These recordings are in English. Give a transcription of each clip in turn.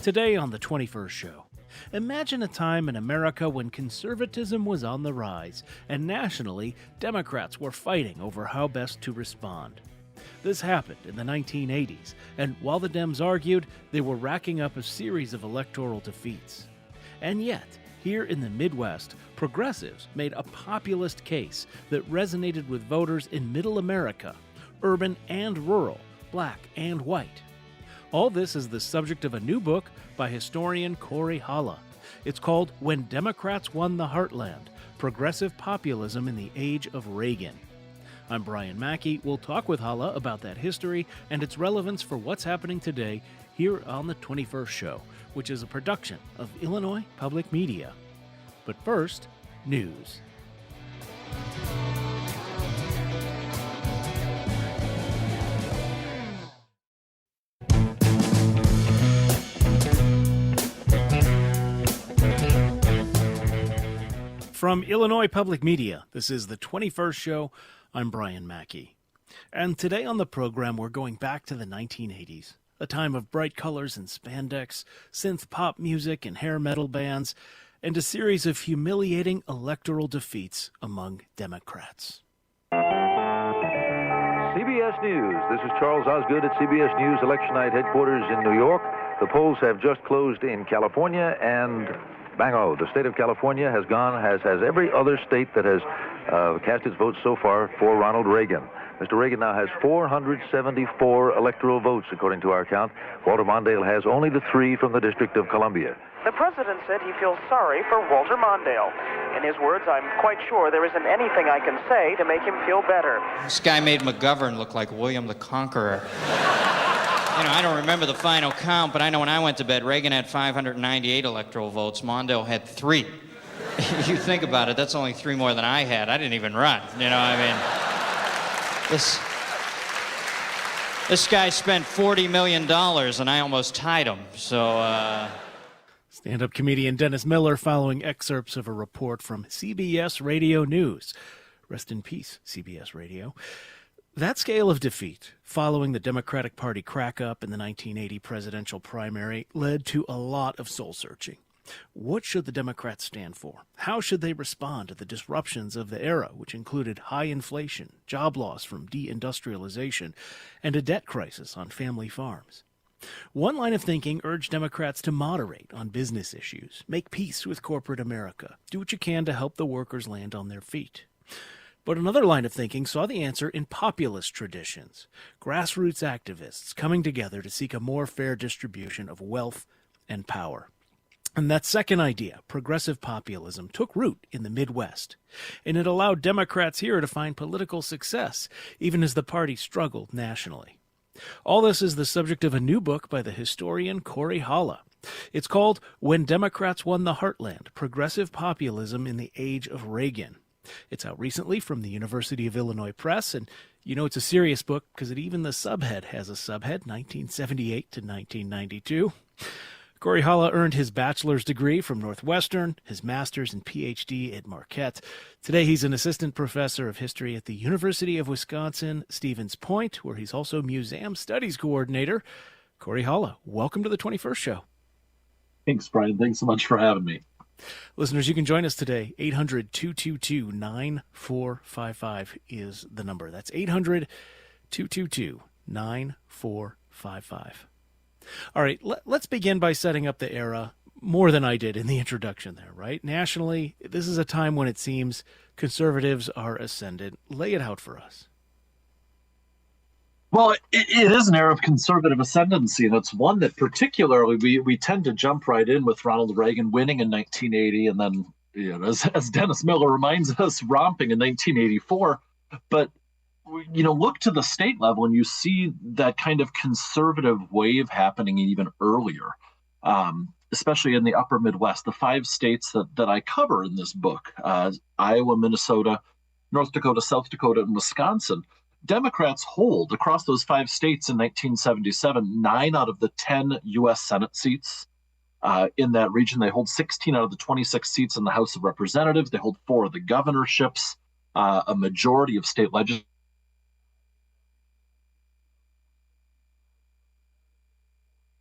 Today on the 21st show, imagine a time in America when conservatism was on the rise and nationally, Democrats were fighting over how best to respond. This happened in the 1980s, and while the Dems argued, they were racking up a series of electoral defeats. And yet, here in the Midwest, progressives made a populist case that resonated with voters in Middle America, urban and rural, black and white. All this is the subject of a new book by historian Cory Haala. It's called When Democrats Won the Heartland, Progressive Populism in the Age of Reagan. I'm Brian Mackey. We'll talk with Haala about that history and its relevance for what's happening today here on the 21st Show, which is a production of Illinois Public Media. But first, news. From Illinois Public Media, this is the 21st Show. I'm Brian Mackey. And today on the program, we're going back to the 1980s, a time of bright colors and spandex, synth pop music and hair metal bands, and a series of humiliating electoral defeats among Democrats. CBS News. This is Charles Osgood at CBS News Election Night headquarters in New York. The polls have just closed in California, and bango, the state of California has every other state that has cast its votes so far for Ronald Reagan. Mr. Reagan now has 474 electoral votes, according to our count. Walter Mondale has only the 3 from the District of Columbia. The president said he feels sorry for Walter Mondale. In his words, I'm quite sure there isn't anything I can say to make him feel better. This guy made McGovern look like William the Conqueror. I don't remember the final count, but I know when I went to bed, Reagan had 598 electoral votes. Mondale had 3. You think about it, that's only 3 more than I had. I didn't even run, This guy spent $40 million, and I almost tied him, so... Stand-up comedian Dennis Miller following excerpts of a report from CBS Radio News. Rest in peace, CBS Radio. That scale of defeat, following the Democratic Party crack-up in the 1980 presidential primary, led to a lot of soul-searching. What should the Democrats stand for? How should they respond to the disruptions of the era, which included high inflation, job loss from deindustrialization, and a debt crisis on family farms? One line of thinking urged Democrats to moderate on business issues, make peace with corporate America, do what you can to help the workers land on their feet. But another line of thinking saw the answer in populist traditions, grassroots activists coming together to seek a more fair distribution of wealth and power. And that second idea, progressive populism, took root in the Midwest, and it allowed Democrats here to find political success, even as the party struggled nationally. All this is the subject of a new book by the historian Cory Haala. It's called When Democrats Won the Heartland, Progressive Populism in the Age of Reagan. It's out recently from the University of Illinois Press, and it's a serious book because even the subhead has a subhead, 1978 to 1992. Cory Haala earned his bachelor's degree from Northwestern, his master's and PhD at Marquette. Today he's an assistant professor of history at the University of Wisconsin, Stevens Point, where he's also museum studies coordinator. Cory Haala, welcome to the 21st Show. Thanks, Brian. Thanks so much for having me. Listeners, you can join us today. 800-222-9455 is the number. That's 800-222-9455. All right, let's begin by setting up the era more than I did in the introduction there, right? Nationally, this is a time when it seems conservatives are ascendant. Lay it out for us. Well, it is an era of conservative ascendancy, and it's one that particularly we tend to jump right in with Ronald Reagan winning in 1980, and then, as Dennis Miller reminds us, romping in 1984. But look to the state level, and you see that kind of conservative wave happening even earlier, especially in the upper Midwest. The 5 states that I cover in this book, Iowa, Minnesota, North Dakota, South Dakota, and Wisconsin. Democrats hold, across those 5 states in 1977, 9 out of the 10 U.S. Senate seats. In that region, they hold 16 out of the 26 seats in the House of Representatives. They hold 4 of the governorships, a majority of state legislatures.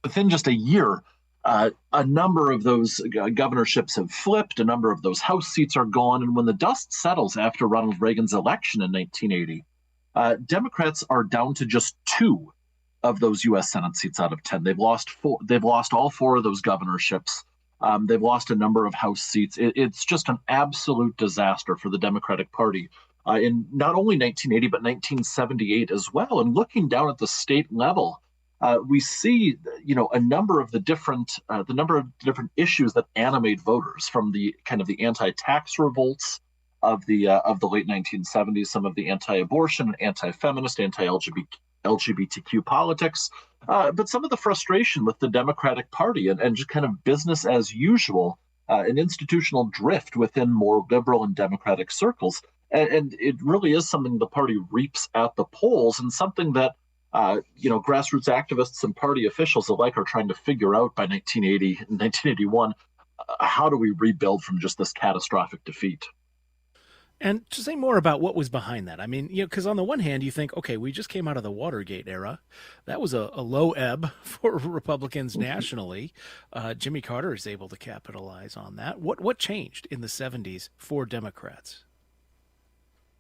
Within just a year A number of those governorships have flipped. A number of those House seats are gone. And when the dust settles after Ronald Reagan's election in 1980, Democrats are down to just 2 of those U.S. Senate seats out of 10. They've lost 4. They've lost all 4 of those governorships. They've lost a number of House seats. It's just an absolute disaster for the Democratic Party in not only 1980 but 1978 as well. And looking down at the state level, we see, a number of the different issues that animate voters, from the kind of the anti-tax revolts of the late 1970s, some of the anti-abortion, anti-feminist, anti-LGBTQ politics, but some of the frustration with the Democratic Party and just kind of business as usual, an institutional drift within more liberal and democratic circles. And it really is something the party reaps at the polls, and something that grassroots activists and party officials alike are trying to figure out by 1980 and 1981. How do we rebuild from just this catastrophic defeat? And to say more about what was behind that, I mean, because on the one hand, you think, okay, we just came out of the Watergate era. That was a low ebb for Republicans nationally. Jimmy Carter is able to capitalize on that. What changed in the 70s for Democrats?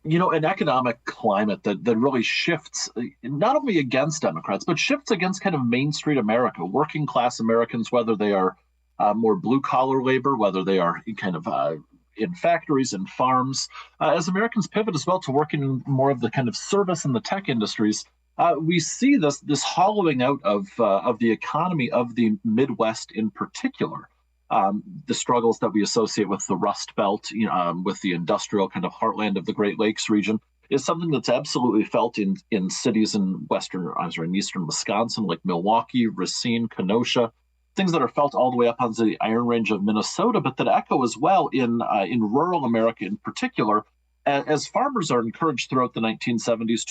An economic climate that really shifts not only against Democrats, but shifts against kind of Main Street America, working class Americans, whether they are more blue collar labor, whether they are kind of in factories and farms. As Americans pivot as well to working in more of the kind of service and the tech industries, we see this hollowing out of the economy of the Midwest in particular. The struggles that we associate with the Rust Belt, with the industrial kind of heartland of the Great Lakes region, is something that's absolutely felt in cities in eastern Wisconsin, like Milwaukee, Racine, Kenosha, things that are felt all the way up onto the Iron Range of Minnesota, but that echo as well in rural America in particular, as farmers are encouraged throughout the 1970s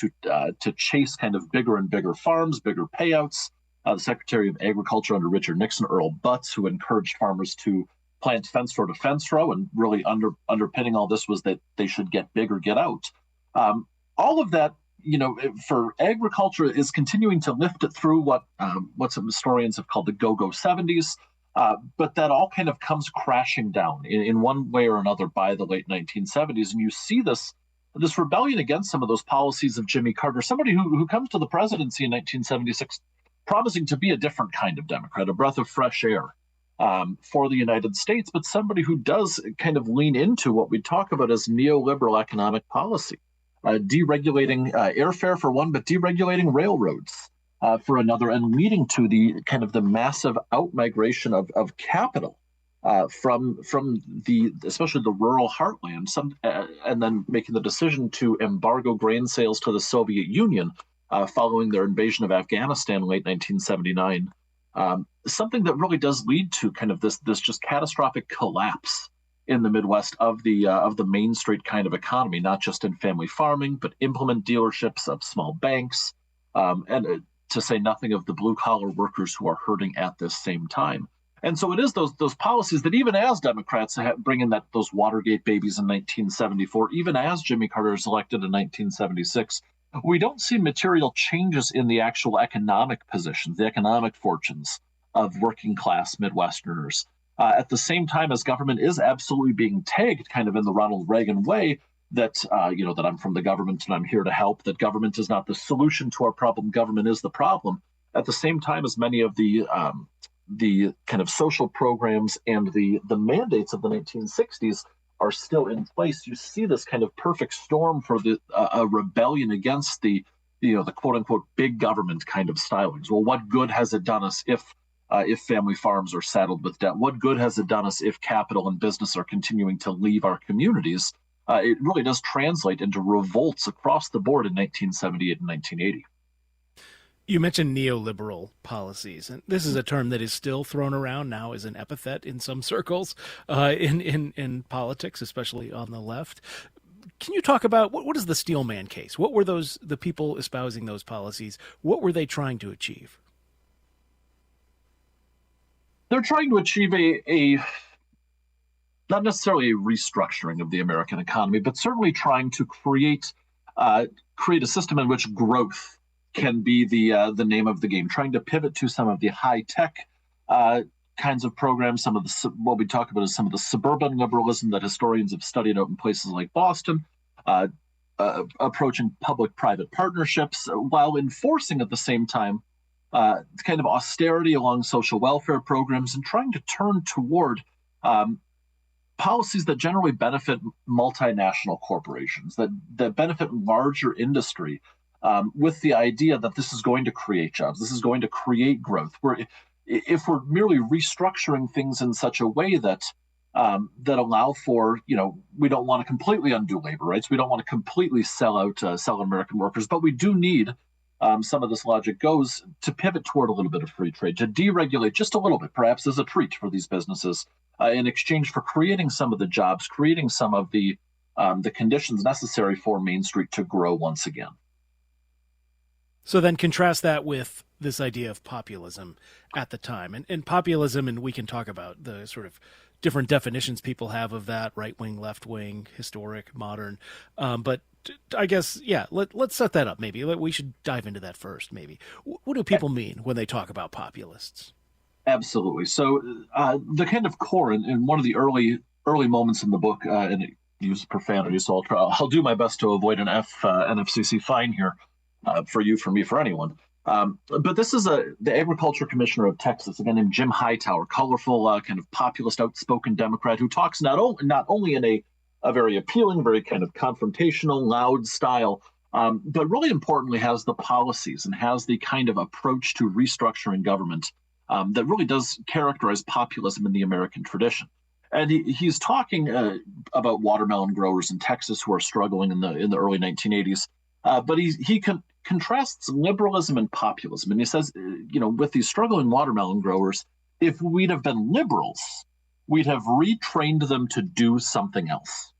to chase kind of bigger and bigger farms, bigger payouts. The Secretary of Agriculture under Richard Nixon, Earl Butz, who encouraged farmers to plant fence row to fence row, and really underpinning all this was that they should get big or get out. All of that, for agriculture, is continuing to lift it through what some historians have called the go-go 70s, but that all kind of comes crashing down in one way or another by the late 1970s, and you see this rebellion against some of those policies of Jimmy Carter, somebody who comes to the presidency in 1976 promising to be a different kind of Democrat, a breath of fresh air for the United States, but somebody who does kind of lean into what we talk about as neoliberal economic policy, deregulating airfare for one, but deregulating railroads for another, and leading to the kind of the massive outmigration of capital from especially the rural heartland, and then making the decision to embargo grain sales to the Soviet Union following their invasion of Afghanistan in late 1979, something that really does lead to kind of this just catastrophic collapse in the Midwest of the Main Street kind of economy, not just in family farming, but implement dealerships of small banks, and to say nothing of the blue collar workers who are hurting at this same time. And so it is those policies that, even as Democrats bring in those Watergate babies in 1974, even as Jimmy Carter is elected in 1976. We don't see material changes in the actual economic positions, the economic fortunes of working class Midwesterners. At the same time as government is absolutely being tagged kind of in the Ronald Reagan way, that that I'm from the government and I'm here to help, that government is not the solution to our problem, government is the problem. At the same time as many of the kind of social programs and the mandates of the 1960s are still in place, you see this kind of perfect storm for a rebellion against the quote unquote big government kind of stylings. Well, what good has it done us if family farms are saddled with debt? What good has it done us if capital and business are continuing to leave our communities? It really does translate into revolts across the board in 1978 and 1980. You mentioned neoliberal policies, and this is a term that is still thrown around now as an epithet in some circles in politics, especially on the left. Can you talk about what is the Steelman case? What were the people espousing those policies? What were they trying to achieve? They're trying to achieve a not necessarily a restructuring of the American economy, but certainly trying to create a system in which growth can be the name of the game, trying to pivot to some of the high-tech kinds of programs, some of the what we talk about is some of the suburban liberalism that historians have studied out in places like Boston, approaching public-private partnerships while enforcing at the same time kind of austerity along social welfare programs and trying to turn toward policies that generally benefit multinational corporations, that benefit larger industry, with the idea that this is going to create jobs, this is going to create growth. If we're merely restructuring things in such a way that allow for, we don't want to completely undo labor rights, we don't want to completely sell out American workers, but we do need, some of this logic goes to pivot toward a little bit of free trade, to deregulate just a little bit, perhaps as a treat for these businesses, in exchange for creating some of the jobs, creating some of the conditions necessary for Main Street to grow once again. So then contrast that with this idea of populism at the time. And populism, and we can talk about the sort of different definitions people have of that, right-wing, left-wing, historic, modern. But I guess, yeah, let's set that up maybe. We should dive into that first maybe. What do people mean when they talk about populists? Absolutely. So the kind of core in one of the early moments in the book, and it uses profanity, so I'll do my best to avoid an NFCC fine here for you, for me, for anyone. But this is the Agriculture Commissioner of Texas, a guy named Jim Hightower, colorful, kind of populist, outspoken Democrat who talks not only in a very appealing, very kind of confrontational, loud style, but really importantly has the policies and has the kind of approach to restructuring government that really does characterize populism in the American tradition. And he's talking about watermelon growers in Texas who are struggling in the early 1980s. But he contrasts liberalism and populism. And he says, with these struggling watermelon growers, if we'd have been liberals, we'd have retrained them to do something else.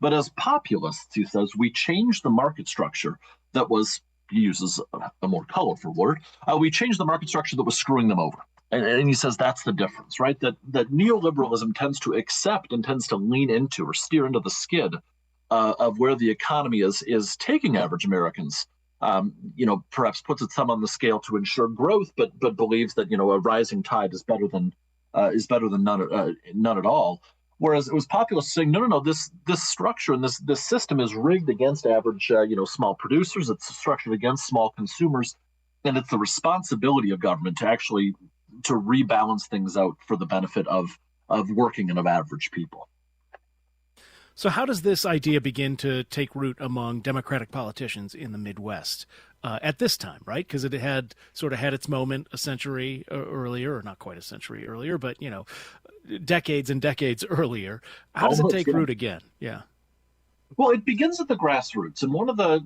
But as populists, he says, we changed the market structure that was, he uses a more colorful word, we changed the market structure that was screwing them over. And he says that's the difference, right? That neoliberalism tends to accept and tends to lean into or steer into the skid of where the economy is taking average Americans. Perhaps puts its thumb on the scale to ensure growth, but believes that a rising tide is better than none at all. Whereas it was populists saying no, this structure and this system is rigged against average small producers. It's structured against small consumers, and it's the responsibility of government to rebalance things out for the benefit of working and of average people. So how does this idea begin to take root among Democratic politicians in the Midwest at this time, right? Because it had its moment a century earlier, or not quite a century earlier, but, decades and decades earlier. How does it take root again? Yeah. Well, it begins at the grassroots. And one of the,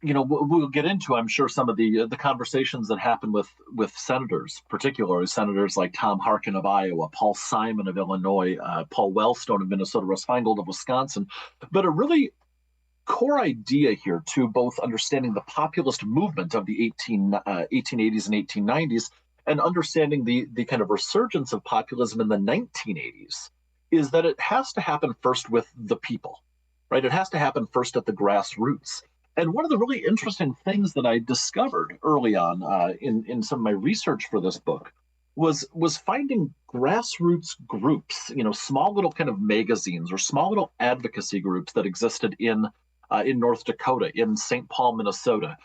we'll get into, I'm sure, some of the conversations that happen with senators, particularly senators like Tom Harkin of Iowa, Paul Simon of Illinois, Paul Wellstone of Minnesota, Russ Feingold of Wisconsin. But a really core idea here to both understanding the populist movement of the 1880s and 1890s and understanding the kind of resurgence of populism in the 1980s is that it has to happen first with the people, right? It has to happen first at the grassroots. And one of the really interesting things that I discovered early on in some of my research for this book was finding grassroots groups, small little kind of magazines or small little advocacy groups that existed in North Dakota, in St. Paul, Minnesota,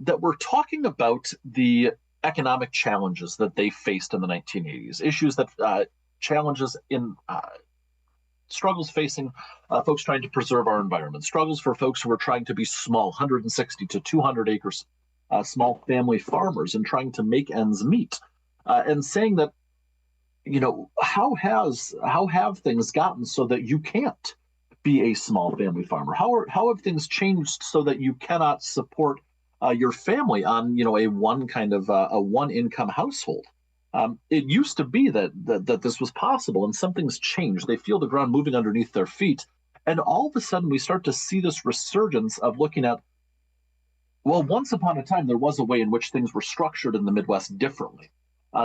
that were talking about the economic challenges that they faced in the 1980s, issues that challenges in struggles facing folks trying to preserve our environment, struggles for folks who are trying to be small, 160 to 200 acres, small family farmers and trying to make ends meet, and saying that, how have things gotten so that you can't be a small family farmer? How have things changed so that you cannot support your family on, a one income household? It used to be that this was possible, and something's changed. They feel the ground moving underneath their feet. And all of a sudden, we start to see this resurgence of looking at, well, once upon a time, there was a way in which things were structured in the Midwest differently.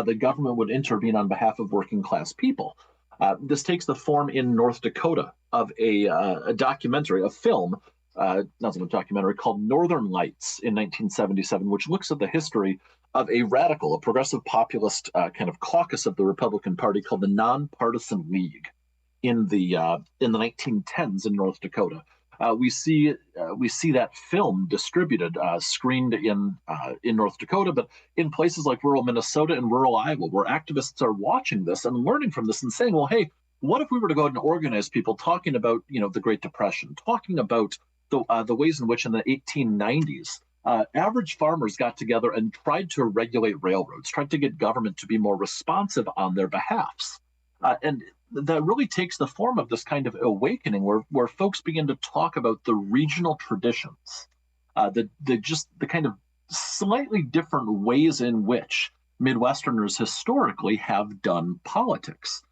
The government would intervene on behalf of working class people. This takes the form in North Dakota of a documentary, a film, not a documentary, called Northern Lights in 1977, which looks at the history of a progressive populist kind of caucus of the Republican Party called the Nonpartisan League in the 1910s in North Dakota. We see that film distributed, screened in North Dakota, but in places like rural Minnesota and rural Iowa, where activists are watching this and learning from this and saying, well, hey, what if we were to go out and organize people talking about, the Great Depression, talking about the ways in which in the 1890s, average farmers got together and tried to regulate railroads, tried to get government to be more responsive on their behalfs. And that really takes the form of this kind of awakening where folks begin to talk about the regional traditions, the kind of slightly different ways in which Midwesterners historically have done politics.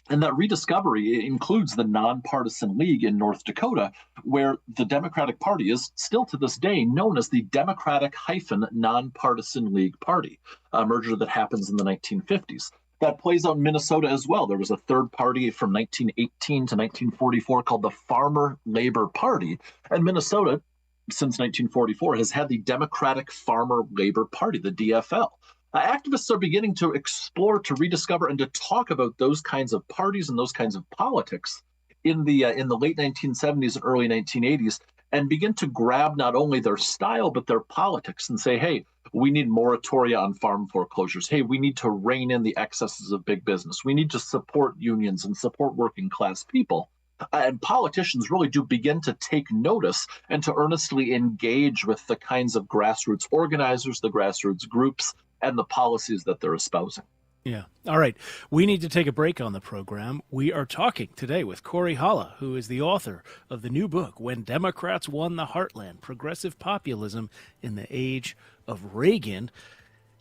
And that rediscovery includes the Nonpartisan League in North Dakota, where the Democratic Party is still to this day known as the Democratic-Nonpartisan League Party, a merger that happens in the 1950s. That plays out in Minnesota as well. There was a third party from 1918 to 1944 called the Farmer Labor Party, and Minnesota, since 1944, has had the Democratic Farmer Labor Party, the DFL. Activists are beginning to explore, to rediscover, and to talk about those kinds of parties and those kinds of politics in the late 1970s and early 1980s, and begin to grab not only their style but their politics and say, hey, we need moratoria on farm foreclosures. Hey, we need to rein in the excesses of big business. We need to support unions and support working class people. And politicians really do begin to take notice and to earnestly engage with the kinds of grassroots organizers, the grassroots groups, and the policies that they're espousing. Yeah. All right. We need to take a break on the program. We are talking today with Cory Haala, who is the author of the new book, When Democrats Won the Heartland, Progressive Populism in the Age of Reagan.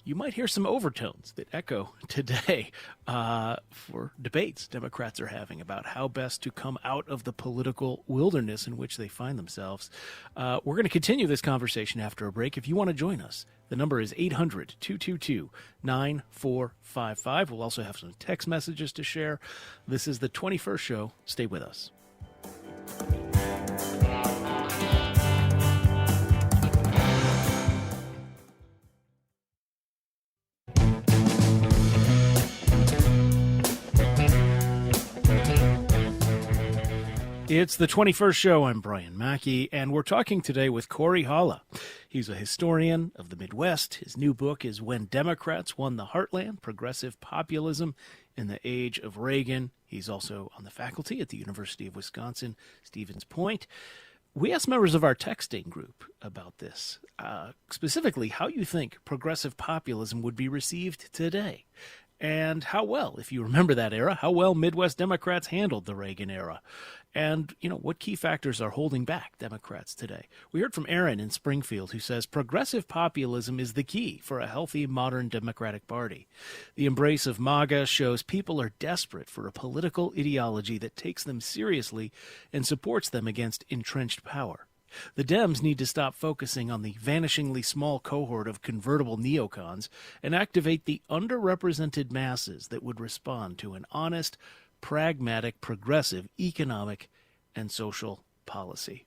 You might hear some overtones that echo today for debates Democrats are having about how best to come out of the political wilderness in which they find themselves. We're going to continue this conversation after a break. If you want to join us, the number is 800-222-9455. We'll also have some text messages to share. This is the 21st show. Stay with us. It's the 21st show. I'm Brian Mackey, and we're talking today with Cory Haala. He's a historian of the Midwest. His new book is When Democrats Won the Heartland, Progressive Populism in the Age of Reagan. He's also on the faculty at the University of Wisconsin, Stevens Point. We asked members of our texting group about this, specifically how you think progressive populism would be received today. And how well, if you remember that era, how well Midwest Democrats handled the Reagan era. And, what key factors are holding back Democrats today. We heard from Aaron in Springfield, who says progressive populism is the key for a healthy, modern Democratic Party. The embrace of MAGA shows people are desperate for a political ideology that takes them seriously and supports them against entrenched power. The Dems need to stop focusing on the vanishingly small cohort of convertible neocons and activate the underrepresented masses that would respond to an honest, pragmatic, progressive economic and social policy.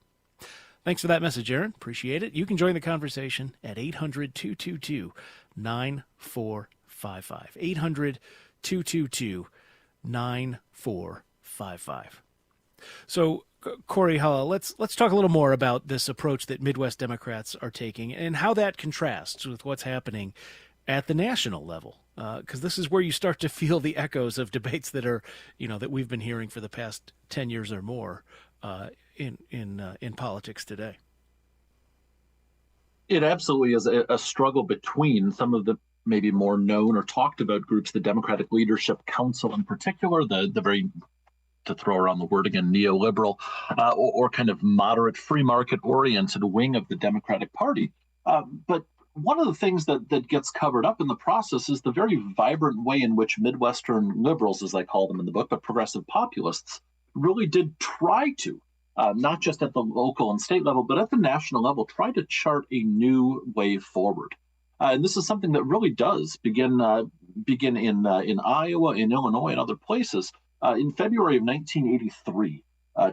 Thanks for that message, Aaron. Appreciate it. You can join the conversation at 800-222-9455. 800-222-9455. So, Cory Haala, let's talk a little more about this approach that Midwest Democrats are taking and how that contrasts with what's happening at the national level, because this is where you start to feel the echoes of debates that are, that we've been hearing for the past 10 years or more in politics today. It absolutely is a struggle between some of the maybe more known or talked about groups, the Democratic Leadership Council in particular, the very, to throw around the word again, neoliberal or kind of moderate free market oriented wing of the Democratic Party. But one of the things that gets covered up in the process is the very vibrant way in which Midwestern liberals, as I call them in the book, but progressive populists, really did try to, not just at the local and state level, but at the national level, try to chart a new way forward. And this is something that really does begin in Iowa, in Illinois, and other places. In February of 1983,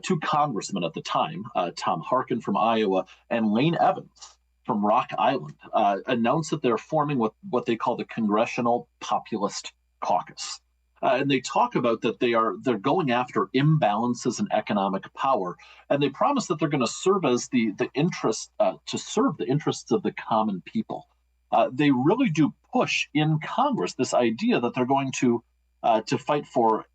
two congressmen at the time, Tom Harkin from Iowa and Lane Evans Rock Island announced that they're forming what they call the Congressional Populist Caucus. And they talk about that they're going after imbalances in economic power, and they promise that they're going to serve as the interest to serve the interests of the common people. They really do push in Congress this idea that they're going to fight for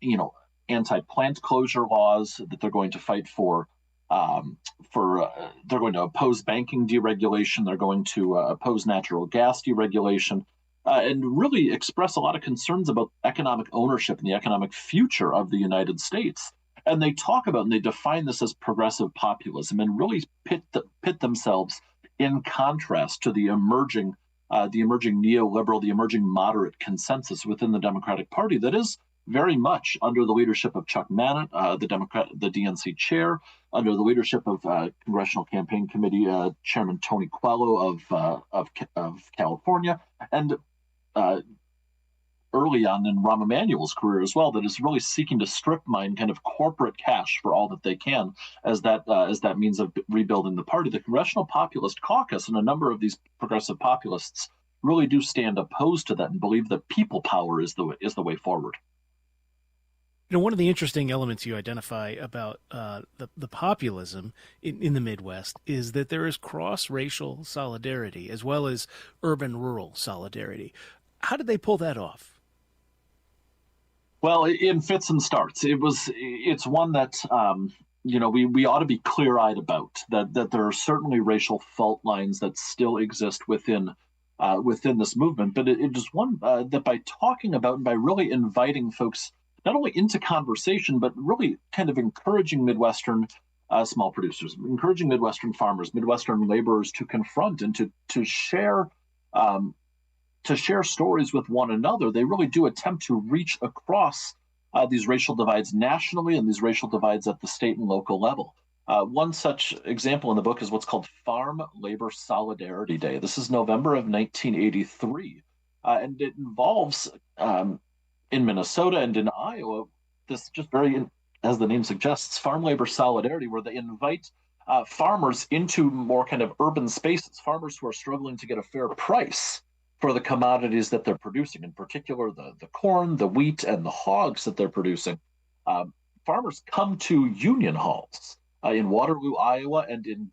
anti-plant closure laws, that they're going to fight for they're going to oppose banking deregulation, they're going to oppose natural gas deregulation. And really express a lot of concerns about economic ownership and the economic future of the United States. And they talk about and they define this as progressive populism and really pit themselves in contrast to the emerging neoliberal, the emerging moderate consensus within the Democratic Party that is very much under the leadership of Chuck Mannett, the DNC chair, under the leadership of Congressional Campaign Committee Chairman Tony Coelho of California, and early on in Rahm Emanuel's career as well, that is really seeking to strip mine kind of corporate cash for all that they can as that means of rebuilding the party. The Congressional Populist Caucus and a number of these progressive populists really do stand opposed to that and believe that people power is the way forward. One of the interesting elements you identify about the populism in the Midwest is that there is cross-racial solidarity as well as urban-rural solidarity. How did they pull that off? Well, in fits and starts. It's one that we ought to be clear-eyed about. That there are certainly racial fault lines that still exist within this movement, but it is one that by talking about and by really inviting folks not only into conversation, but really kind of encouraging Midwestern small producers, encouraging Midwestern farmers, Midwestern laborers to confront and to share stories with one another. They really do attempt to reach across these racial divides nationally and these racial divides at the state and local level. One such example in the book is what's called Farm Labor Solidarity Day. This is November of 1983, and it involves in Minnesota and in Iowa, this just very, as the name suggests, farm labor solidarity, where they invite farmers into more kind of urban spaces, farmers who are struggling to get a fair price for the commodities that they're producing, in particular the corn, the wheat, and the hogs that they're producing. Farmers come to union halls in Waterloo, Iowa, and in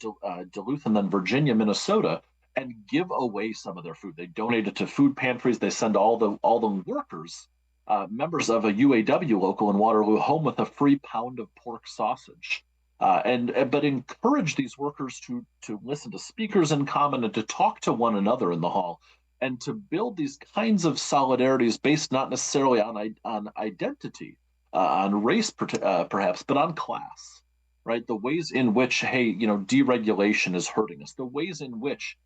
Duluth, and then Virginia, Minnesota, and give away some of their food. They donate it to food pantries. They send all the workers, members of a UAW local in Waterloo, home with a free pound of pork sausage, but encourage these workers to listen to speakers in common and to talk to one another in the hall, and to build these kinds of solidarities based not necessarily on identity, on race perhaps, but on class, right? The ways in which deregulation is hurting us, the ways in which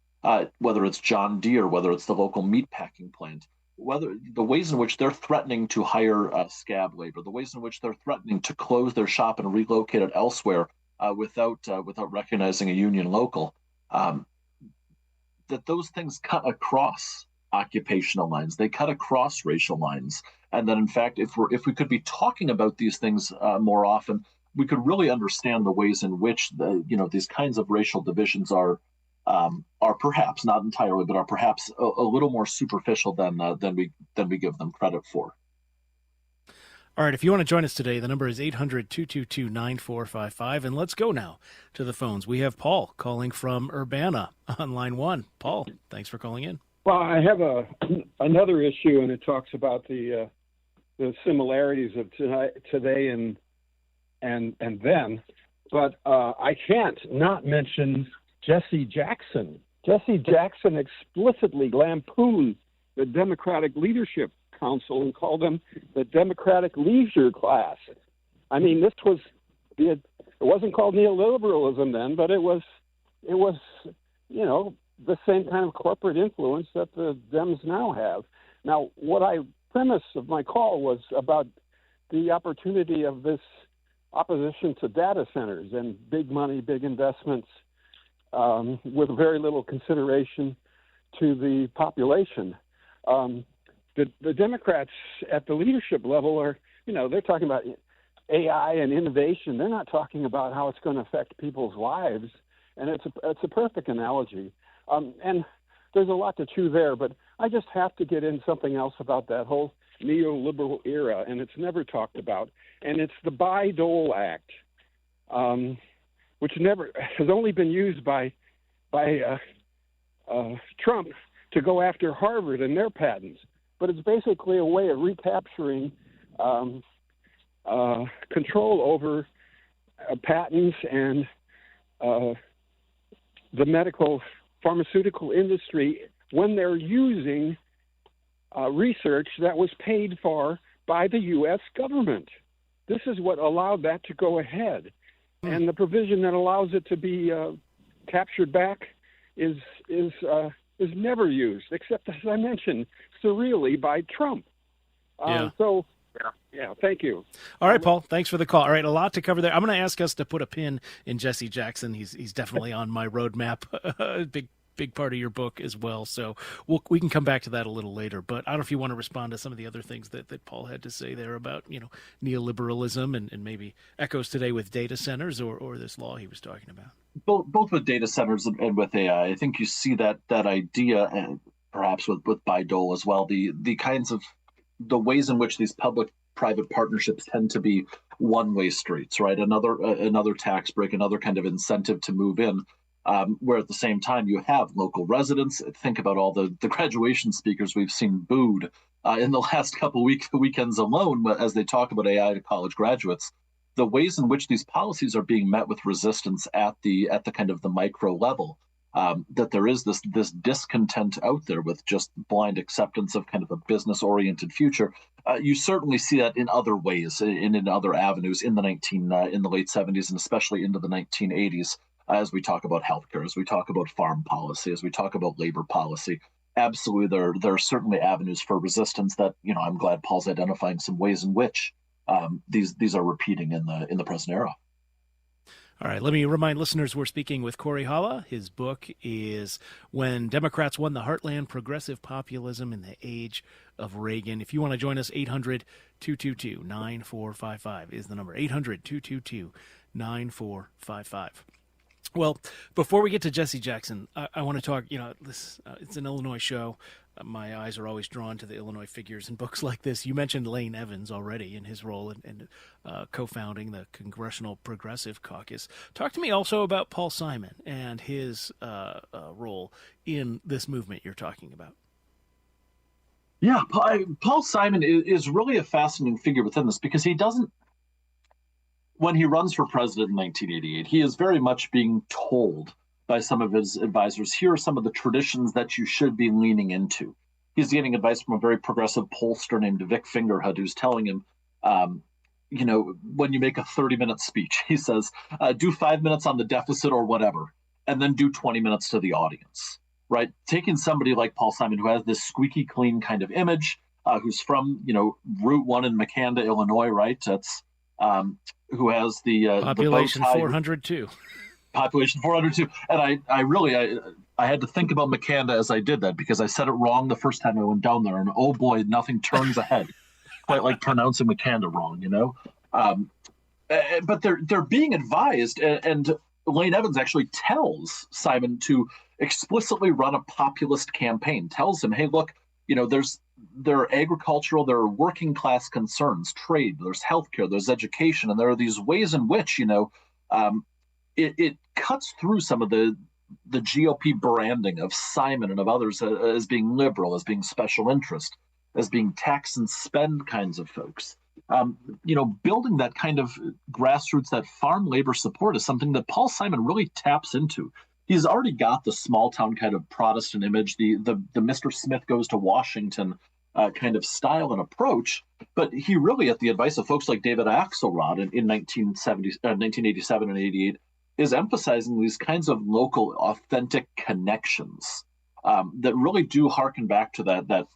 whether it's John Deere, whether it's the local meatpacking plant, whether the ways in which they're threatening to hire scab labor, the ways in which they're threatening to close their shop and relocate it elsewhere without recognizing a union local, that those things cut across occupational lines, they cut across racial lines, and that in fact, if we could be talking about these things more often, we could really understand the ways in which these kinds of racial divisions are perhaps not entirely, but are perhaps a little more superficial than we give them credit for. All right, if you want to join us today, the number is 800-222-9455, and let's go now to the phones. We have Paul calling from Urbana on line one. Paul, thanks for calling in. Well, I have another issue, and it talks about the similarities of today and then, but I can't not mention Jesse Jackson. Jesse Jackson explicitly lampooned the Democratic Leadership Council and called them the Democratic leisure class. I mean, it wasn't called neoliberalism then, but it was the same kind of corporate influence that the Dems now have. Now, premise of my call was about the opportunity of this opposition to data centers and big money, big investments, with very little consideration to the population. The Democrats at the leadership level are, they're talking about AI and innovation. They're not talking about how it's going to affect people's lives. And it's a perfect analogy. And there's a lot to chew there, but I just have to get in something else about that whole neoliberal era, and it's never talked about, and it's the Bayh-Dole Act, which never has only been used by Trump to go after Harvard and their patents, but it's basically a way of recapturing control over patents and the medical pharmaceutical industry when they're using research that was paid for by the U.S. government. This is what allowed that to go ahead. And the provision that allows it to be captured back is never used, except, as I mentioned, surreally by Trump. So, thank you. All right, Paul, thanks for the call. All right, a lot to cover there. I'm going to ask us to put a pin in Jesse Jackson. He's definitely on my roadmap. Big part of your book as well. So we can come back to that a little later. But I don't know if you want to respond to some of the other things that Paul had to say there about, neoliberalism and maybe echoes today with data centers or this law he was talking about. Both with data centers and with AI. I think you see that idea, and perhaps with Bayh-Dole as well, the kinds of the ways in which these public-private partnerships tend to be one-way streets, right? Another tax break, another kind of incentive to move in. Where at the same time you have local residents. Think about all the graduation speakers we've seen booed in the last couple weekends alone as they talk about AI to college graduates. The ways in which these policies are being met with resistance at the kind of the micro level, that there is this discontent out there with just blind acceptance of kind of a business-oriented future. You certainly see that in other ways, in other avenues in the late 70s and especially into the 1980s. As we talk about healthcare, as we talk about farm policy, as we talk about labor policy, absolutely there are certainly avenues for resistance that I'm glad Paul's identifying some ways in which these are repeating in the present era. All right, let me remind listeners we're speaking with Cory Haala. His book is When Democrats Won the Heartland, Progressive Populism in the Age of Reagan. If you want to join us, 800-222-9455 is the number, 800-222-9455. Well, before we get to Jesse Jackson, I want to talk, it's an Illinois show. My eyes are always drawn to the Illinois figures in books like this. You mentioned Lane Evans already in his role in co-founding the Congressional Progressive Caucus. Talk to me also about Paul Simon and his role in this movement you're talking about. Yeah, Paul Simon is really a fascinating figure within this because he doesn't, when he runs for president in 1988, he is very much being told by some of his advisors, here are some of the traditions that you should be leaning into. He's getting advice from a very progressive pollster named Vic Fingerhut, who's telling him, when you make a 30-minute speech, he says, do 5 minutes on the deficit or whatever, and then do 20 minutes to the audience, right? Taking somebody like Paul Simon, who has this squeaky clean kind of image, who's from, Route 1 in Makanda, Illinois, right? That's who has the population 402. Population 402. And I had to think about Makanda as I did that because I said it wrong the first time I went down there. And oh boy, nothing turns ahead. Quite like pronouncing Makanda wrong, But they're being advised, and Lane Evans actually tells Simon to explicitly run a populist campaign. Tells him, hey, look, there are agricultural, there are working class concerns, trade, there's healthcare, there's education, and there are these ways in which, it cuts through some of the GOP branding of Simon and of others as being liberal, as being special interest, as being tax and spend kinds of folks. Building that kind of grassroots, that farm labor support is something that Paul Simon really taps into. He's already got the small town kind of Protestant image, the Mr. Smith goes to Washington kind of style and approach, but he really, at the advice of folks like David Axelrod in 1987 and 88, is emphasizing these kinds of local, authentic connections that really do harken back to that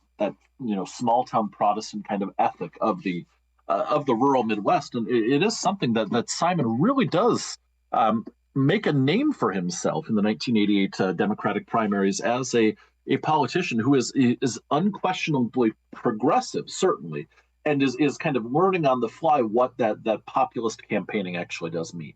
small town Protestant kind of ethic of the rural Midwest, and it is something that Simon really does make a name for himself in the 1988 Democratic primaries as a politician who is unquestionably progressive, certainly, and is kind of learning on the fly what that populist campaigning actually does mean.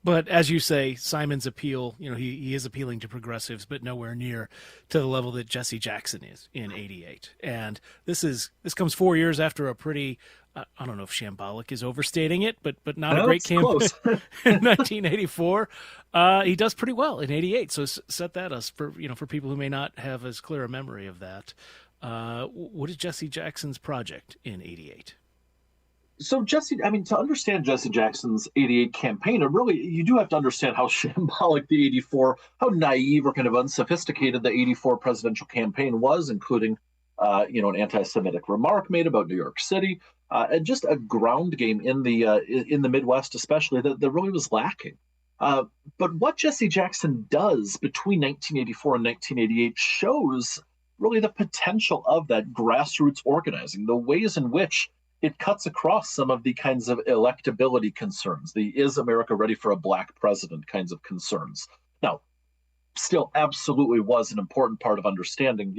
But as you say, Simon's appeal, he is appealing to progressives, but nowhere near to the level that Jesse Jackson is in '88. And this comes 4 years after a pretty, I don't know if shambolic is overstating it, but not a great campaign in 1984. He does pretty well in '88. So set that us for people who may not have as clear a memory of that. What is Jesse Jackson's project in '88? So to understand Jesse Jackson's '88 campaign, you do have to understand how shambolic the '84, how naive or kind of unsophisticated the '84 presidential campaign was, including, an anti-Semitic remark made about New York City, and just a ground game in the Midwest, especially that really was lacking. But what Jesse Jackson does between 1984 and 1988 shows really the potential of that grassroots organizing, the ways in which it cuts across some of the kinds of electability concerns, the is America ready for a black president kinds of concerns. Now, still absolutely was an important part of understanding,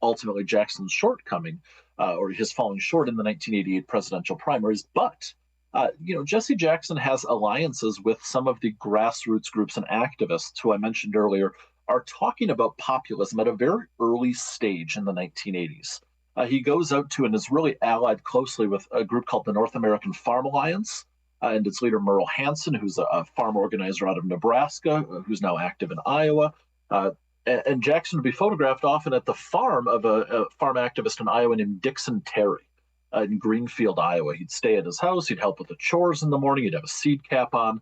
ultimately Jackson's shortcoming or his falling short in the 1988 presidential primaries. But, Jesse Jackson has alliances with some of the grassroots groups and activists who I mentioned earlier are talking about populism at a very early stage in the 1980s. He goes out to and is really allied closely with a group called the North American Farm Alliance and its leader, Merle Hansen, who's a farm organizer out of Nebraska, who's now active in Iowa. And Jackson would be photographed often at the farm of a farm activist in Iowa named Dixon Terry in Greenfield, Iowa. He'd stay at his house. He'd help with the chores in the morning. He'd have a seed cap on.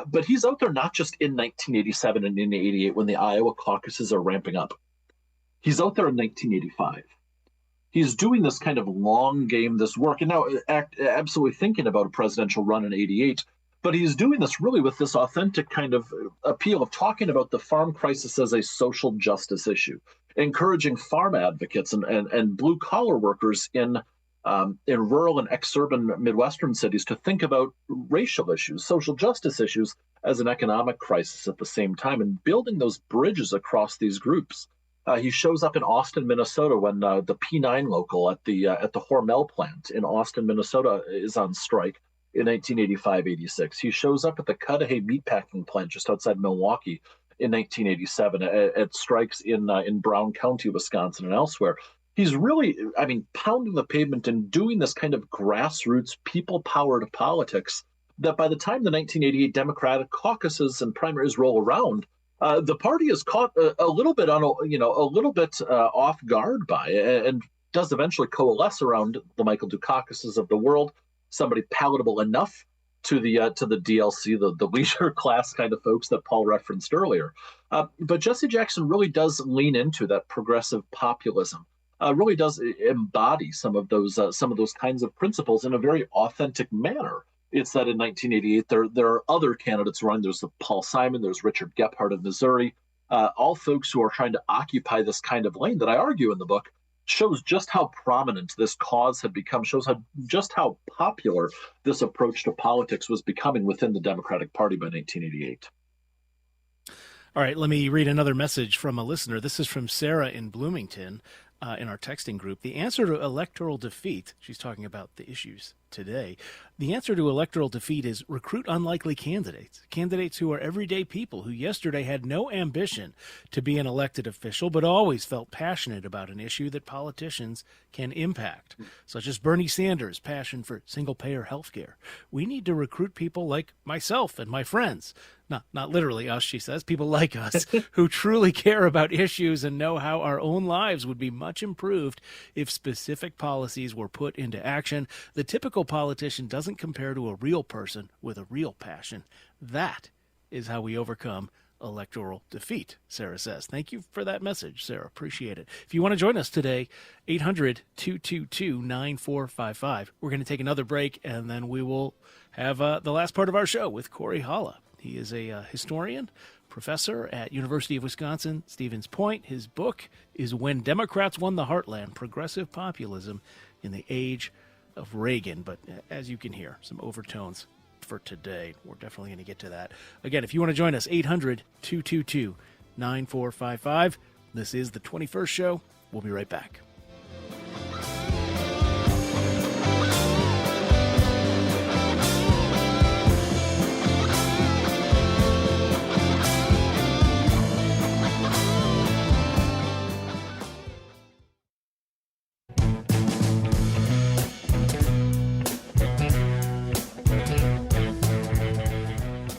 But he's out there not just in 1987 and in '88 when the Iowa caucuses are ramping up. He's out there in 1985. He's doing this kind of long game, this work, and now absolutely thinking about a presidential run in '88. But he's doing this really with this authentic kind of appeal of talking about the farm crisis as a social justice issue, encouraging farm advocates and blue collar workers in rural and exurban Midwestern cities to think about racial issues, social justice issues as an economic crisis at the same time, and building those bridges across these groups. He shows up in Austin, Minnesota, when the P9 local at the Hormel plant in Austin, Minnesota, is on strike in 1985-86. He shows up at the Cudahy meatpacking plant just outside Milwaukee in 1987 at strikes in Brown County, Wisconsin, and elsewhere. He's really, pounding the pavement and doing this kind of grassroots, people-powered politics that by the time the 1988 Democratic caucuses and primaries roll around, the party is caught a little bit off guard by and does eventually coalesce around the Michael Dukakis's of the world, somebody palatable enough to the DLC, the leisure class kind of folks that Paul referenced earlier. But Jesse Jackson really does lean into that progressive populism, really does embody some of those kinds of principles in a very authentic manner. It's that in 1988, there are other candidates running. There's Paul Simon, there's Richard Gephardt of Missouri, all folks who are trying to occupy this kind of lane that I argue in the book shows just how prominent this cause had become, shows just how popular this approach to politics was becoming within the Democratic Party by 1988. All right, let me read another message from a listener. This is from Sarah in Bloomington in our texting group. The answer to electoral defeat, she's talking about the issues today, the answer to electoral defeat is recruit unlikely candidates who are everyday people who yesterday had no ambition to be an elected official but always felt passionate about an issue that politicians can impact, such as Bernie Sanders' passion for single-payer health care. We need to recruit people like myself and my friends. Not literally us, she says, people like us who truly care about issues and know how our own lives would be much improved if specific policies were put into action. The typical politician doesn't compare to a real person with a real passion. That is how we overcome electoral defeat, Sarah says. Thank you for that message, Sarah. Appreciate it. If you want to join us today, 800-222-9455. We're going to take another break, and then we will have the last part of our show with Cory Haala. He is a historian, professor at University of Wisconsin, Stevens Point. His book is When Democrats Won the Heartland, Progressive Populism in the Age of Reagan. But as you can hear, some overtones for today. We're definitely going to get to that. Again, if you want to join us, 800-222-9455. This is the 21st show. We'll be right back.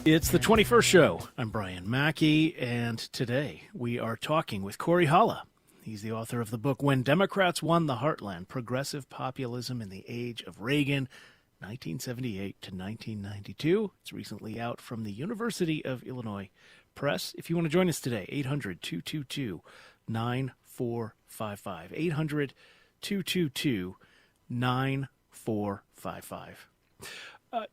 It's the 21st show. I'm Brian Mackey, and today we are talking with Cory Haala. He's the author of the book When Democrats Won the Heartland, Progressive Populism in the Age of Reagan, 1978 to 1992. It's recently out from the University of Illinois Press. If you want to join us today, 800-222-9455. 800-222-9455.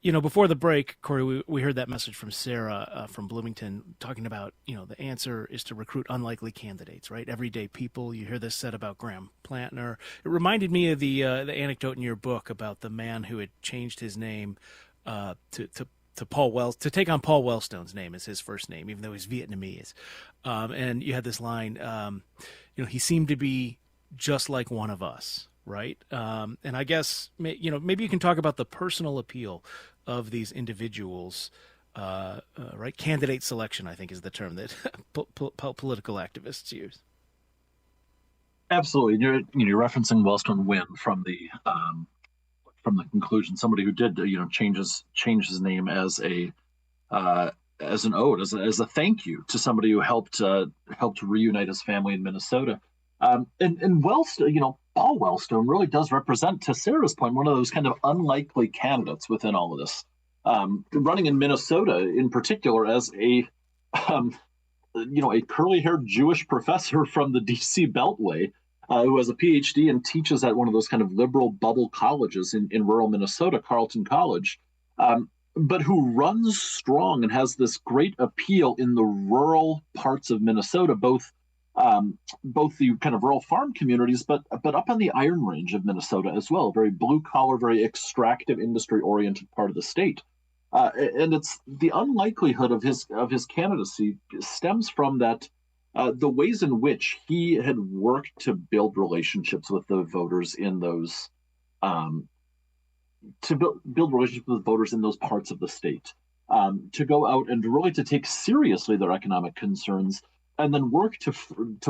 Before the break, Cory, we heard that message from Sarah from Bloomington talking about, the answer is to recruit unlikely candidates, right? Everyday people. You hear this said about Graham Plantner. It reminded me of the anecdote in your book about the man who had changed his name to Paul Wells, to take on Paul Wellstone's name as his first name, even though he's Vietnamese. And you had this line, he seemed to be just like one of us. Right. And I guess, maybe you can talk about the personal appeal of these individuals. Right. Candidate selection, I think, is the term that political activists use. Absolutely. You're referencing Wellstone Wynn from the conclusion. Somebody who did, change his name as an ode, as a thank you to somebody who helped reunite his family in Minnesota. And Wellstone, Paul Wellstone really does represent, to Sarah's point, one of those kind of unlikely candidates within all of this. Running in Minnesota, in particular, as a curly-haired Jewish professor from the D.C. Beltway, who has a PhD and teaches at one of those kind of liberal bubble colleges in rural Minnesota, Carleton College, but who runs strong and has this great appeal in the rural parts of Minnesota, both the kind of rural farm communities, but up on the Iron Range of Minnesota as well, a very blue collar, very extractive, industry oriented part of the state. And it's the unlikelihood of his candidacy stems from that the ways in which he had worked to build relationships with the voters in those build relationships with voters in those parts of the state, to go out and really to take seriously their economic concerns, and then work to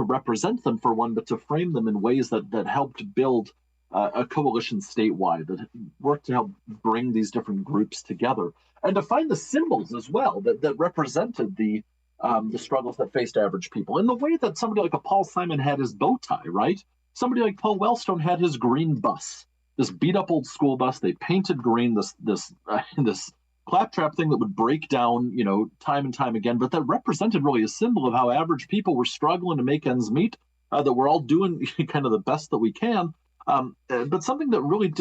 represent them for one, but to frame them in ways that helped build a coalition statewide, that worked to help bring these different groups together, and to find the symbols as well that represented the struggles that faced average people, in the way that somebody like a Paul Simon had his bow tie, right? Somebody like Paul Wellstone had his green bus, this beat up old school bus. They painted green, this claptrap thing that would break down, time and time again, but that represented really a symbol of how average people were struggling to make ends meet, that we're all doing kind of the best that we can, but something that really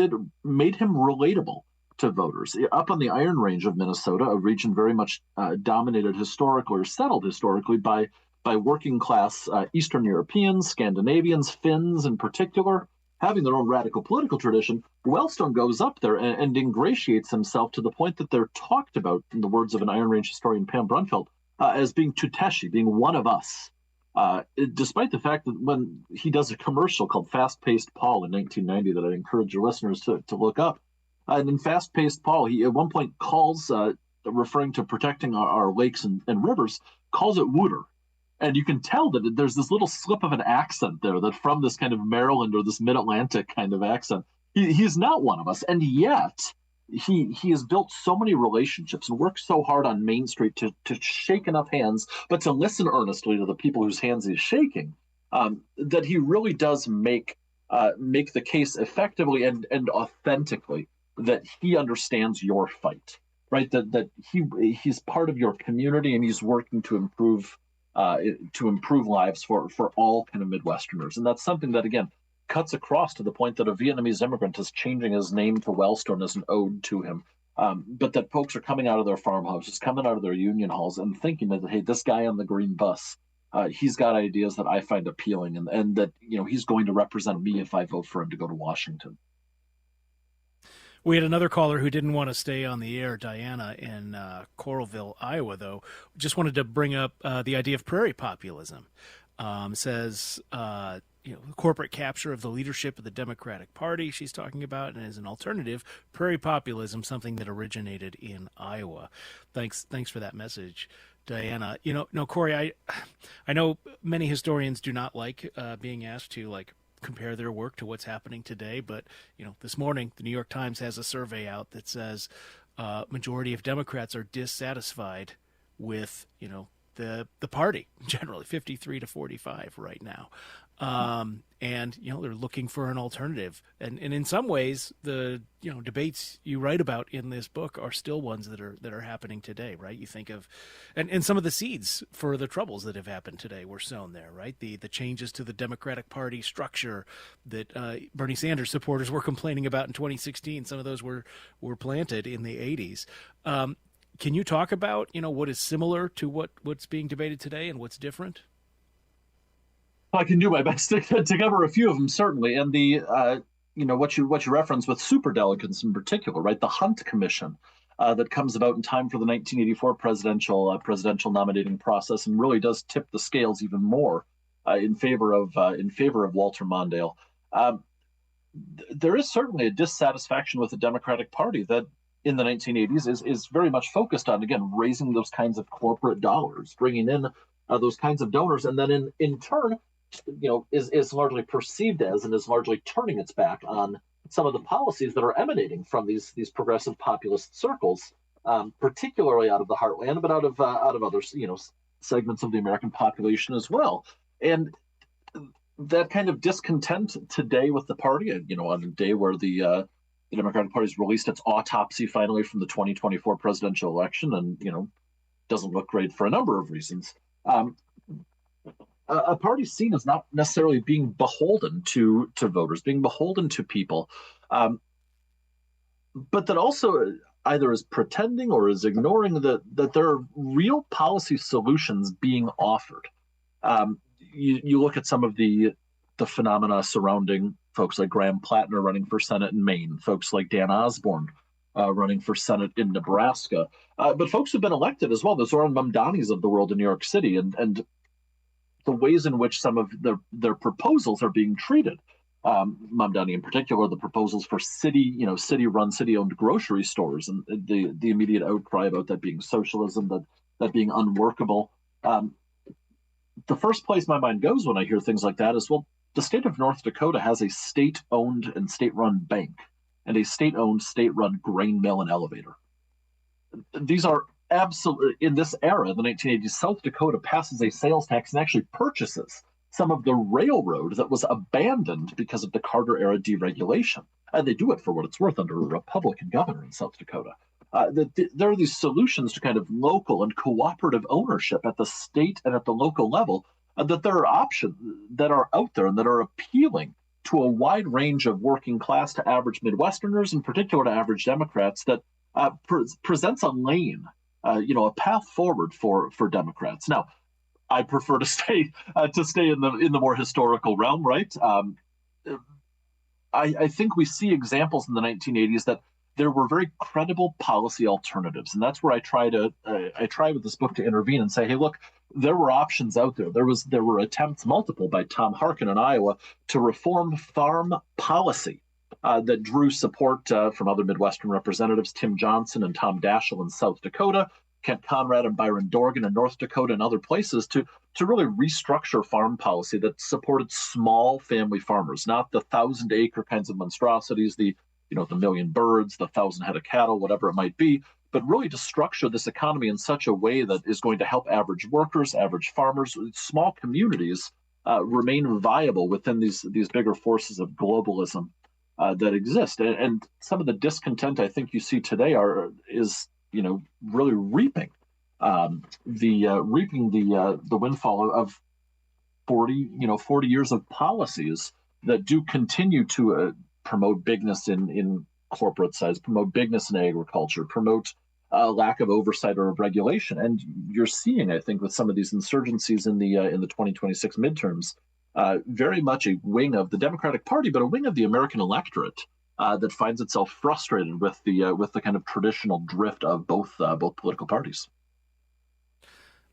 made him relatable to voters. Up on the Iron Range of Minnesota, a region very much dominated historically, or settled historically, by working class Eastern Europeans, Scandinavians, Finns in particular, having their own radical political tradition, Wellstone goes up there and ingratiates himself to the point that they're talked about, in the words of an Iron Range historian, Pam Brunfeld, as being Tuteshi, being one of us, despite the fact that when he does a commercial called Fast-Paced Paul in 1990 that I encourage your listeners to look up, and in Fast-Paced Paul, he at one point calls, referring to protecting our lakes and rivers, calls it Wooter. And you can tell that there's this little slip of an accent there, that from this kind of Maryland or this mid-Atlantic kind of accent, he's not one of us. And yet he has built so many relationships and worked so hard on Main Street to shake enough hands, but to listen earnestly to the people whose hands he's shaking, that he really does make the case effectively and authentically that he understands your fight, right? That he's part of your community and he's working to improve lives for all kind of Midwesterners. And that's something that, again, cuts across to the point that a Vietnamese immigrant is changing his name to Wellstone as an ode to him. But that folks are coming out of their farmhouses, coming out of their union halls and thinking that, hey, this guy on the green bus, he's got ideas that I find appealing, and that, he's going to represent me if I vote for him to go to Washington. We had another caller who didn't want to stay on the air, Diana, in Coralville, Iowa, though. Just wanted to bring up the idea of prairie populism. Says, corporate capture of the leadership of the Democratic Party she's talking about, and as an alternative, prairie populism, something that originated in Iowa. Thanks for that message, Diana. Cory, I know many historians do not like being asked to, compare their work to what's happening today. But, this morning, the New York Times has a survey out that says majority of Democrats are dissatisfied with, the party generally 53 to 45 right now. And they're looking for an alternative, and in some ways the debates you write about in this book are still ones that are happening today, right? You think of and some of the seeds for the troubles that have happened today were sown there, right? The changes to the Democratic Party structure that Bernie Sanders supporters were complaining about in 2016, some of those were planted in the 80s. Can you talk about what is similar to what's being debated today and what's different? I can do my best to cover a few of them, certainly. And the what you reference with superdelegates in particular, right? The Hunt Commission that comes about in time for the 1984 presidential nominating process, and really does tip the scales even more in favor of Walter Mondale. There is certainly a dissatisfaction with the Democratic Party that in the 1980s is very much focused on, again, raising those kinds of corporate dollars, bringing in those kinds of donors, and then in turn, is largely perceived as and is largely turning its back on some of the policies that are emanating from these progressive populist circles, particularly out of the heartland, but out of other segments of the American population as well. And that kind of discontent today with the party, on a day where the Democratic Party's released its autopsy finally from the 2024 presidential election, and doesn't look great for a number of reasons. A party seen as not necessarily being beholden to voters, being beholden to people, but that also either is pretending or is ignoring that there are real policy solutions being offered. You look at some of the phenomena surrounding folks like Graham Plattner running for Senate in Maine, folks like Dan Osborne running for Senate in Nebraska, but folks who've been elected as well, the Zoran Mamdanis of the world in New York City, and the ways in which some of their proposals are being treated. Mamdani in particular, the proposals for city-run, city-owned grocery stores, and the immediate outcry about that being socialism, that being unworkable. The first place my mind goes when I hear things like that is, well, the state of North Dakota has a state-owned and state-run bank and a state-owned, state-run grain mill and elevator. These are absolutely, in this era, the 1980s, South Dakota passes a sales tax and actually purchases some of the railroad that was abandoned because of the Carter-era deregulation. And they do it for what it's worth under a Republican governor in South Dakota. There are these solutions to kind of local and cooperative ownership at the state and at the local level, that there are options that are out there and that are appealing to a wide range of working class to average Midwesterners, in particular to average Democrats, that presents a lane, a path forward for Democrats. Now, I prefer to stay in the more historical realm, right? I think we see examples in the 1980s that there were very credible policy alternatives, and that's where I try with this book to intervene and say, hey, look, there were options out there. There were attempts, multiple, by Tom Harkin in Iowa to reform farm policy that drew support from other Midwestern representatives, Tim Johnson and Tom Daschle in South Dakota, Kent Conrad and Byron Dorgan in North Dakota and other places to really restructure farm policy that supported small family farmers, not the 1,000-acre kinds of monstrosities, the million birds, the 1,000 head of cattle, whatever it might be, but really to structure this economy in such a way that is going to help average workers, average farmers, small communities remain viable within these bigger forces of globalism that exist. And some of the discontent I think you see today is really reaping the windfall of 40 years of policies that do continue to promote bigness in corporate size, promote bigness in agriculture, promote lack of oversight or of regulation. And you're seeing, I think, with some of these insurgencies in the 2026 midterms, very much a wing of the Democratic Party, but a wing of the American electorate that finds itself frustrated with the kind of traditional drift of both political parties.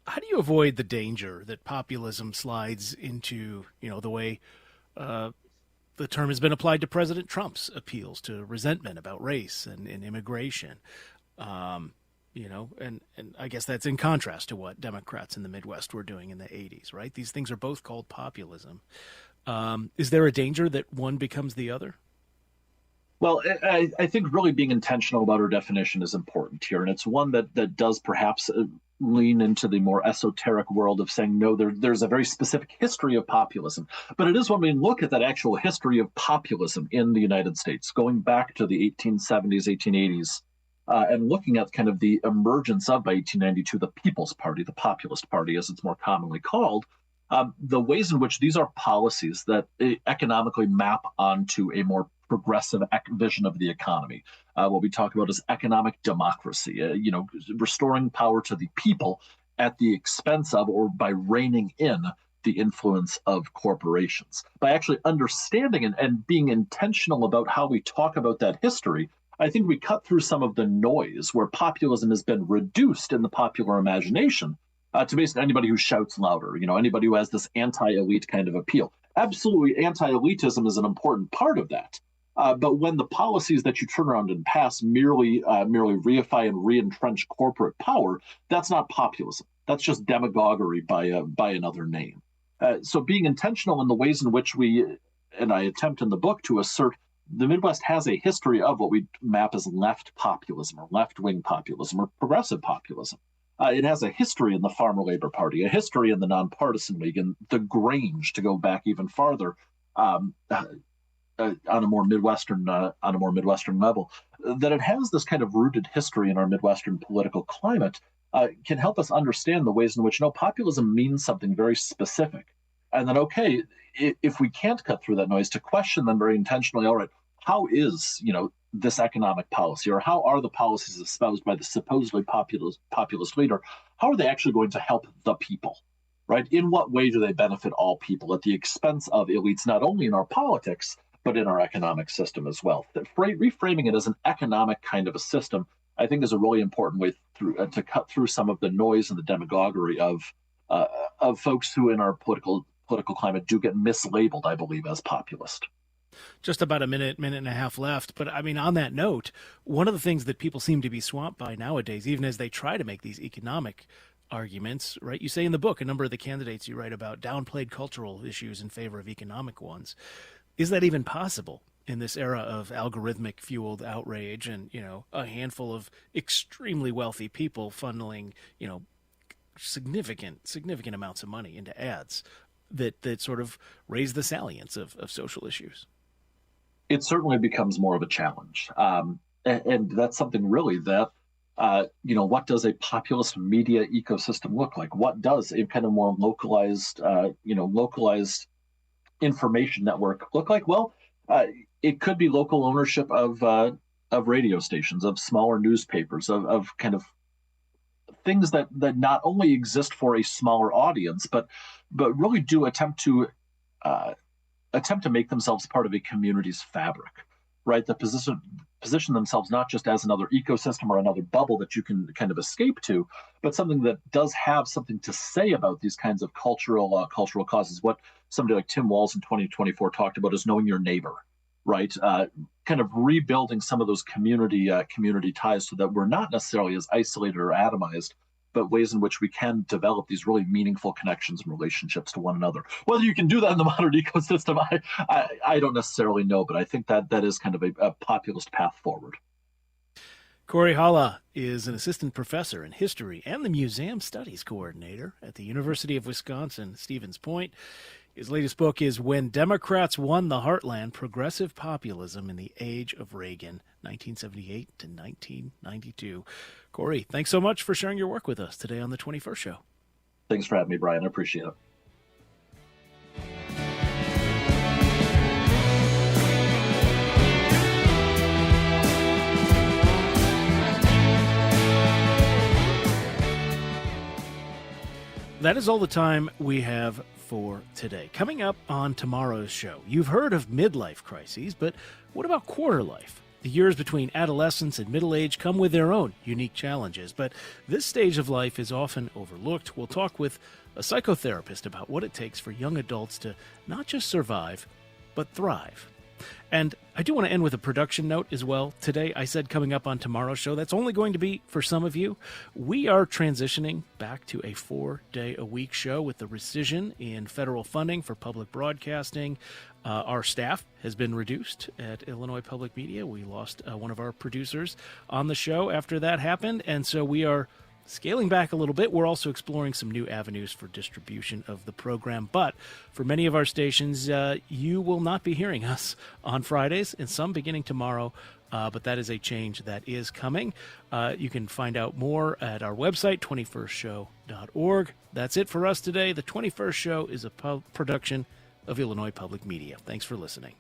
How do you avoid the danger that populism slides into, the way the term has been applied to President Trump's appeals to resentment about race and immigration? And I guess that's in contrast to what Democrats in the Midwest were doing in the 80s, right? These things are both called populism. Is there a danger that one becomes the other? Well, I think really being intentional about our definition is important here, and it's one that does perhaps lean into the more esoteric world of saying, no, there's a very specific history of populism. But it is when we look at that actual history of populism in the United States, going back to the 1870s, 1880s, and looking at kind of the emergence of, by 1892, the People's Party, the Populist Party, as it's more commonly called, the ways in which these are policies that economically map onto a more progressive vision of the economy. What we talk about is economic democracy, restoring power to the people at the expense of or by reining in the influence of corporations. By actually understanding and being intentional about how we talk about that history, I think we cut through some of the noise where populism has been reduced in the popular imagination to basically anybody who shouts louder, anybody who has this anti-elite kind of appeal. Absolutely, anti-elitism is an important part of that. But when the policies that you turn around and pass merely reify and re-entrench corporate power, that's not populism. That's just demagoguery by another name. So being intentional in the ways in which I attempt in the book to assert the Midwest has a history of what we map as left populism or left-wing populism or progressive populism. It has a history in the Farmer Labor Party, a history in the Nonpartisan League, and the Grange, to go back even farther, on a more Midwestern level, that it has this kind of rooted history in our Midwestern political climate can help us understand the ways in which populism means something very specific. And then, okay, if we can't cut through that noise, to question them very intentionally, all right, how is, this economic policy, or how are the policies espoused by the supposedly populist leader, how are they actually going to help the people, right? In what way do they benefit all people at the expense of elites, not only in our politics, but in our economic system as well? Reframing it as an economic kind of a system, I think, is a really important way to cut through some of the noise and the demagoguery of folks who in our political climate do get mislabeled, I believe, as populist. Just about a minute and a half left. But I mean, on that note, one of the things that people seem to be swamped by nowadays, even as they try to make these economic arguments, right? You say in the book, a number of the candidates you write about downplayed cultural issues in favor of economic ones. Is that even possible in this era of algorithmic fueled outrage and, a handful of extremely wealthy people funneling, significant amounts of money into ads that sort of raise the salience of social issues? It certainly becomes more of a challenge. And that's something really that, what does a populist media ecosystem look like? What does a kind of more localized information network look like? Well, it could be local ownership of radio stations, of smaller newspapers, of kind of things that not only exist for a smaller audience, but really do attempt to make themselves part of a community's fabric, right? That position themselves not just as another ecosystem or another bubble that you can kind of escape to, but something that does have something to say about these kinds of cultural causes. What somebody like Tim Walz in 2024 talked about is knowing your neighbor, right? Kind of rebuilding some of those community ties so that we're not necessarily as isolated or atomized, but ways in which we can develop these really meaningful connections and relationships to one another. Whether you can do that in the modern ecosystem, I don't necessarily know, but I think that is kind of a populist path forward. Cory Haala is an assistant professor in history and the museum studies coordinator at the University of Wisconsin, Stevens Point. His latest book is When Democrats Won the Heartland, Progressive Populism in the Age of Reagan, 1978 to 1992. Cory, thanks so much for sharing your work with us today on the 21st Show. Thanks for having me, Brian. I appreciate it. That is all the time we have for today. Coming up on tomorrow's show, you've heard of midlife crises, but what about quarter life? The years between adolescence and middle age come with their own unique challenges, but this stage of life is often overlooked. We'll talk with a psychotherapist about what it takes for young adults to not just survive, but thrive. And I do want to end with a production note as well. Today, I said coming up on tomorrow's show, that's only going to be for some of you. We are transitioning back to a 4-day-a-week show with the rescission in federal funding for public broadcasting. Our staff has been reduced at Illinois Public Media. We lost one of our producers on the show after that happened, and so we are scaling back a little bit. We're also exploring some new avenues for distribution of the program. But for many of our stations, you will not be hearing us on Fridays, and some beginning tomorrow. But that is a change that is coming. You can find out more at our website, 21stshow.org. That's it for us today. The 21st Show is a production of Illinois Public Media. Thanks for listening.